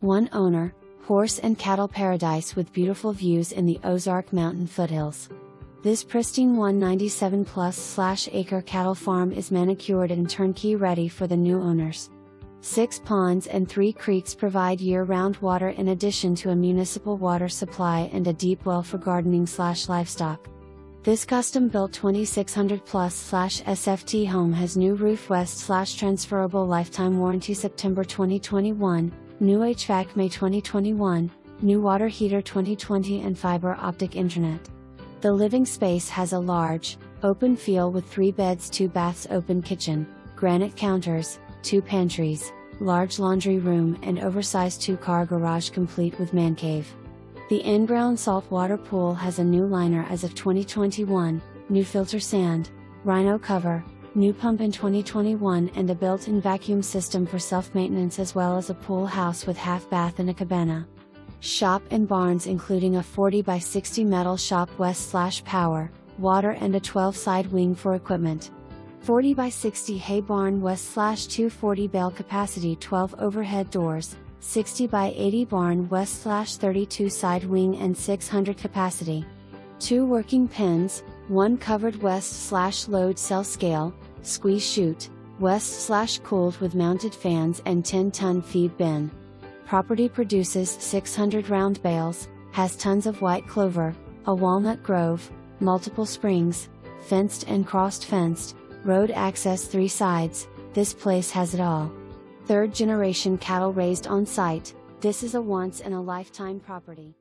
One owner, horse and cattle paradise with beautiful views in the Ozark Mountain foothills. This pristine 197-plus/acre cattle farm is manicured and turnkey ready for the new owners. 6 ponds and 3 creeks provide year-round water in addition to a municipal water supply and a deep well for gardening/livestock. This custom-built 2600-plus/SFT home has new roof west/transferable lifetime warranty September 2021, new HVAC May 2021, new water heater 2020 and fiber optic internet. The living space has a large, open feel with 3 beds 2 baths open kitchen, granite counters, 2 pantries, large laundry room and oversized 2-car garage complete with man cave. The in-ground saltwater pool has a new liner as of 2021, new filter sand, rhino cover, new pump in 2021 and a built-in vacuum system for self-maintenance as well as a pool house with half bath and a cabana. Shop and barns including a 40x60 metal shop west/power, water and a 12-side wing for equipment. 40x60 hay barn west/240 bale capacity 12 overhead doors, 60x80 barn west/32 side wing and 600 capacity. 2 working pens, 1 covered west/load cell scale, squeeze chute, west/cooled with mounted fans and 10-ton feed bin. Property produces 600 round bales, has tons of white clover, a walnut grove, multiple springs, fenced and crossed-fenced, road access 3 sides, this place has it all. 3rd generation cattle raised on site, this is a once-in-a-lifetime property.